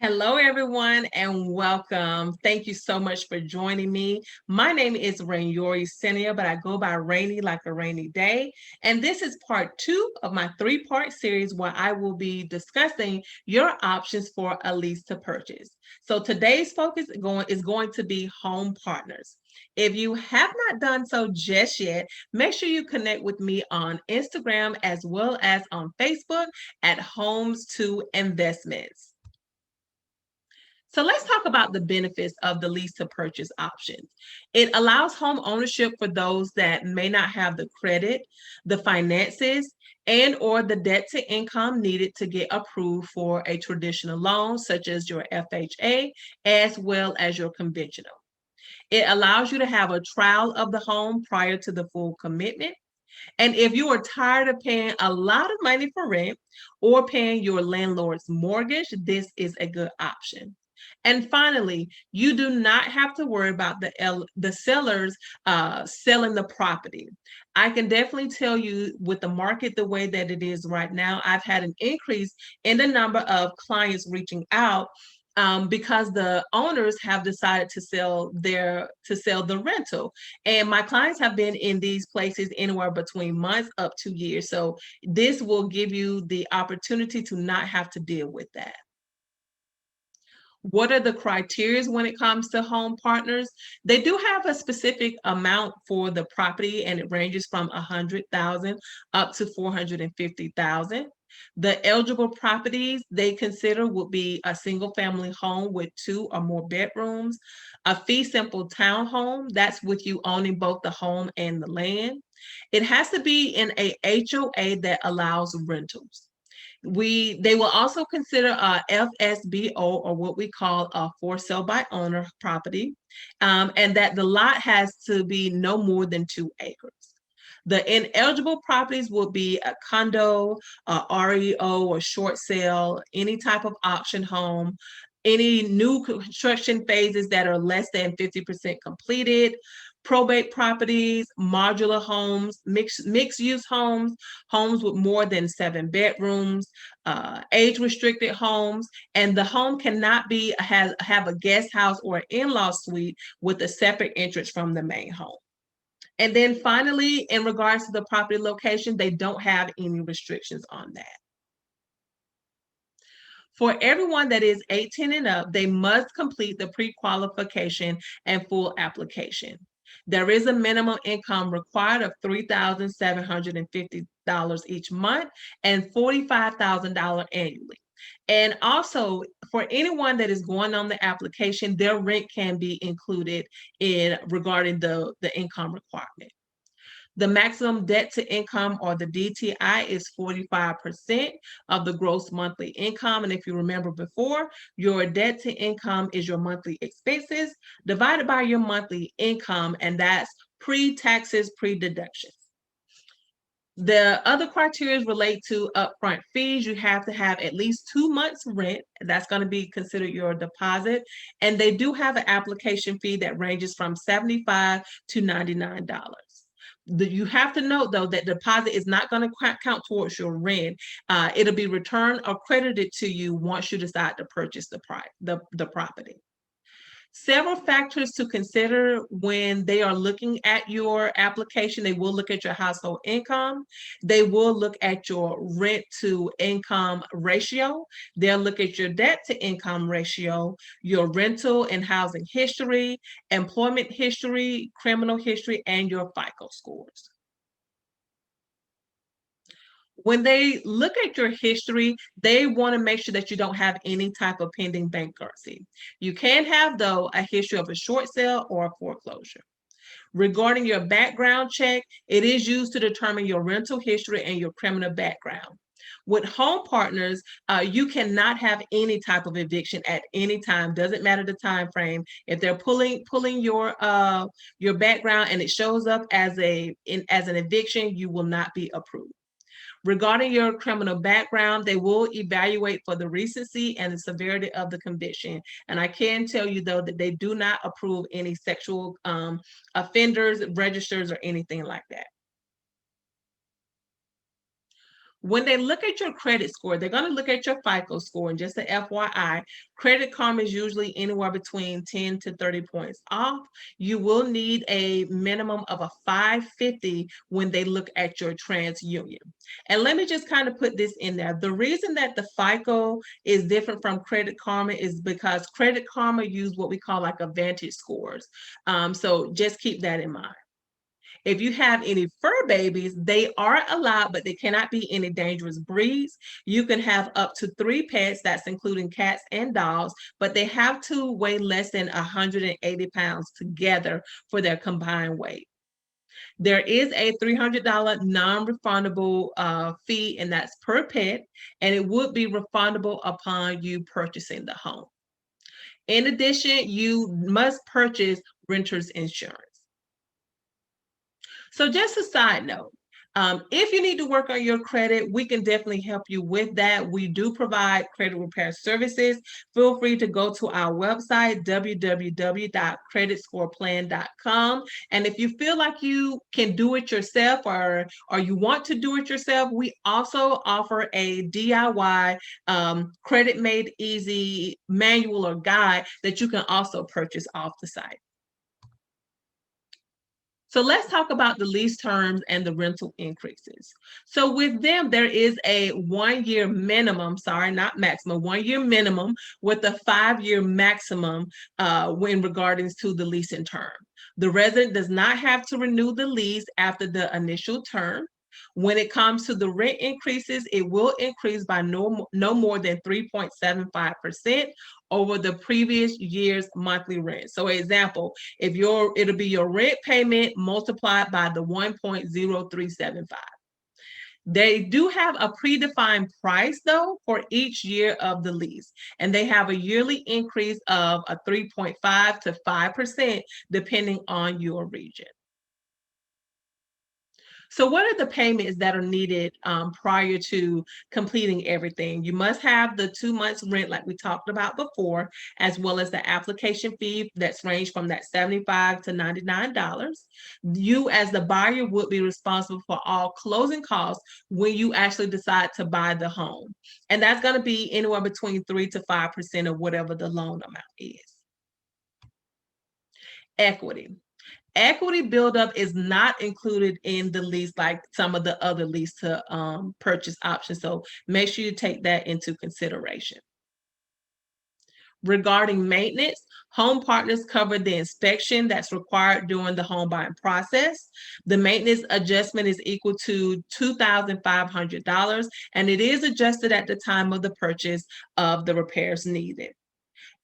Hello, everyone, and welcome. Thank you so much for joining me. My name is Rainiori Senia, but I go by Rainy like a rainy day. And this is part two of my three-part series where I will be discussing your options for a lease to purchase. So today's focus is going to be home partners. If you have not done so just yet, make sure you connect with me on Instagram as well as on Facebook at Homes to Investments. So let's talk about the benefits of the lease to purchase options. It allows home ownership for those that may not have the credit, the finances, and or the debt to income needed to get approved for a traditional loan such as your FHA as well as your conventional. It allows you to have a trial of the home prior to the full commitment. And if you are tired of paying a lot of money for rent or paying your landlord's mortgage, this is a good option. And finally, you do not have to worry about the sellers selling the property. I can definitely tell you with the market the way that it is right now, I've had an increase in the number of clients reaching out because the owners have decided to sell the rental, and my clients have been in these places anywhere between months up to years. So this will give you the opportunity to not have to deal with that. What are the criteria when it comes to home partners? They do have a specific amount for the property, and it ranges from 100,000 up to 450,000. The eligible properties they consider would be a single family home with two or more bedrooms, a fee simple townhome, that's with you owning both the home and the land. It has to be in a HOA that allows rentals. They will also consider a FSBO, or what we call a for sale by owner property, and that the lot has to be no more than 2 acres. The ineligible properties will be a condo, a REO, or short sale, any type of auction home, any new construction phases that are less than 50% completed, probate properties, modular homes, mixed use homes, homes with more than 7 bedrooms, age restricted homes, and the home cannot have a guest house or in-law suite with a separate entrance from the main home. And then finally, in regards to the property location, they don't have any restrictions on that. For everyone that is 18 and up, they must complete the pre-qualification and full application. There is a minimum income required of $3,750 each month and $45,000 annually. And also, for anyone that is going on the application, their rent can be included in regarding the income requirement. The maximum debt to income, or the DTI, is 45% of the gross monthly income. And if you remember before, your debt to income is your monthly expenses divided by your monthly income, and that's pre-taxes, pre-deductions. The other criteria relate to upfront fees. You have to have at least 2 months rent. That's going to be considered your deposit. And they do have an application fee that ranges from $75 to $99. You have to note though that deposit is not going to count towards your rent. It'll be returned or credited to you once you decide to purchase the property. Several factors to consider when they are looking at your application. They will look at your household income. They will look at your rent to income ratio. They'll look at your debt to income ratio, your rental and housing history, employment history, criminal history, and your FICO scores. When they look at your history, they want to make sure that you don't have any type of pending bankruptcy. You can have, though, a history of a short sale or a foreclosure. Regarding your background check, it is used to determine your rental history and your criminal background. With home partners, you cannot have any type of eviction at any time. Doesn't matter the time frame. If they're pulling your background and it shows up as as an eviction, you will not be approved. Regarding your criminal background, they will evaluate for the recency and the severity of the conviction. And I can tell you, though, that they do not approve any sexual offenders, registers, or anything like that. When they look at your credit score, they're going to look at your FICO score. And just an FYI, Credit Karma is usually anywhere between 10 to 30 points off. You will need a minimum of a 550 when they look at your TransUnion. And let me just kind of put this in there. The reason that the FICO is different from Credit Karma is because Credit Karma use what we call like a Vantage scores. So just keep that in mind. If you have any fur babies, they are allowed, but they cannot be any dangerous breeds. You can have up to 3 pets, that's including cats and dogs, but they have to weigh less than 180 pounds together for their combined weight. There is a $300 non-refundable fee, and that's per pet, and it would be refundable upon you purchasing the home. In addition, you must purchase renter's insurance. So just a side note, if you need to work on your credit, we can definitely help you with that. We do provide credit repair services. Feel free to go to our website, www.creditscoreplan.com. And if you feel like you can do it yourself or you want to do it yourself, we also offer a DIY credit made easy manual or guide that you can also purchase off the site. So let's talk about the lease terms and the rental increases. So with them, there is a 1-year minimum, sorry, not maximum, 1-year minimum with a 5-year maximum when regarding to the leasing term. The resident does not have to renew the lease after the initial term. When it comes to the rent increases, it will increase by no more than 3.75% over the previous year's monthly rent. So example, if it'll be your rent payment multiplied by the 1.0375. They do have a predefined price though for each year of the lease, and they have a yearly increase of a 3.5 to 5% depending on your region. So what are the payments that are needed prior to completing everything? You must have the 2 months rent like we talked about before, as well as the application fee that's ranged from that $75 to $99. You as the buyer would be responsible for all closing costs when you actually decide to buy the home. And that's going to be anywhere between 3 to 5% of whatever the loan amount is. Equity. Equity buildup is not included in the lease like some of the other lease to purchase options. So make sure you take that into consideration. Regarding maintenance, home partners cover the inspection that's required during the home buying process. The maintenance adjustment is equal to $2,500, and it is adjusted at the time of the purchase of the repairs needed.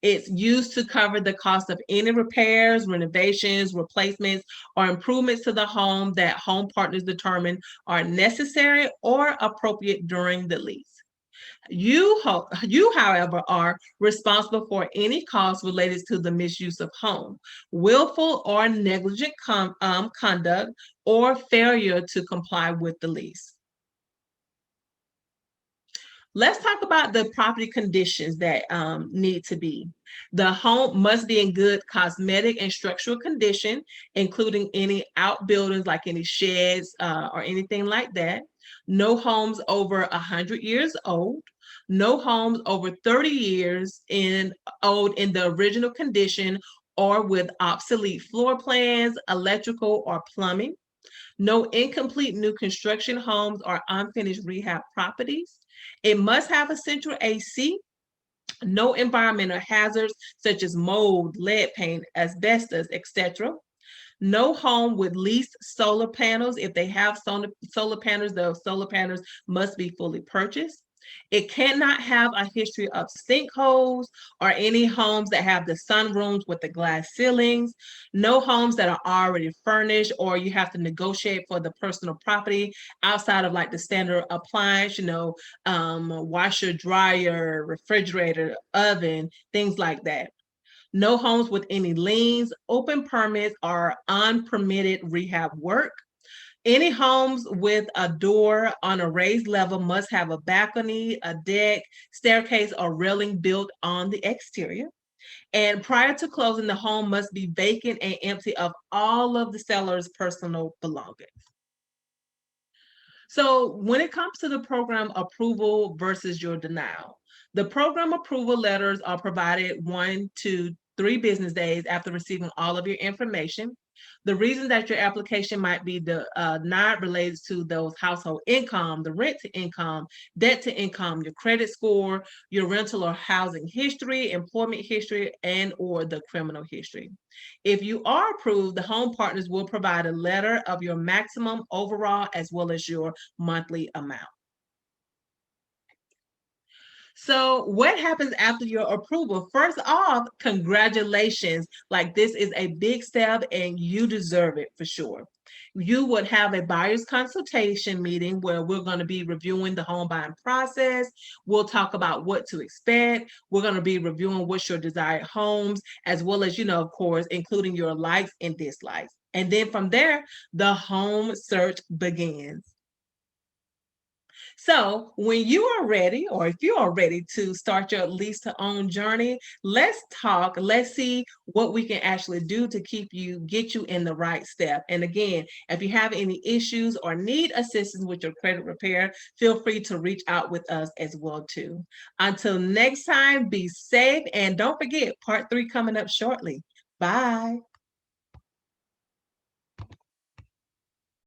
It's used to cover the cost of any repairs, renovations, replacements, or improvements to the home that home partners determine are necessary or appropriate during the lease. You, however, are responsible for any costs related to the misuse of home, willful or negligent conduct, or failure to comply with the lease. Let's talk about the property conditions that need to be. The home must be in good cosmetic and structural condition, including any outbuildings like any sheds or anything like that. No homes over 100 years old. No homes over 30 years old in the original condition or with obsolete floor plans, electrical, or plumbing. No incomplete new construction homes or unfinished rehab properties. It must have a central AC, no environmental hazards such as mold, lead paint, asbestos, etc. No home with leased solar panels. If they have solar panels, those solar panels must be fully purchased. It cannot have a history of sinkholes or any homes that have the sunrooms with the glass ceilings. No homes that are already furnished or you have to negotiate for the personal property outside of like the standard appliance, washer, dryer, refrigerator, oven, things like that. No homes with any liens, open permits, or unpermitted rehab work. Any homes with a door on a raised level must have a balcony, a deck, staircase, or railing built on the exterior. And prior to closing, the home must be vacant and empty of all of the seller's personal belongings. So when it comes to the program approval versus your denial, the program approval letters are provided 1 to 3 business days after receiving all of your information. The reason that your application might be not related to those household income, the rent to income, debt to income, your credit score, your rental or housing history, employment history, and or the criminal history. If you are approved, the home partners will provide a letter of your maximum overall as well as your monthly amount. So, what happens after your approval? First off, congratulations. Like, this is a big step and you deserve it for sure. You would have a buyer's consultation meeting where we're going to be reviewing the home buying process. We'll talk about what to expect. We're going to be reviewing what's your desired homes, as well as, of course, including your likes and dislikes. And then from there, the home search begins. So, when you are ready, or if you are ready to start your lease to own journey, let's talk. Let's see what we can actually do to get you in the right step. And again, if you have any issues or need assistance with your credit repair, feel free to reach out with us as well too. Until next time, be safe and don't forget part 3 coming up shortly. Bye.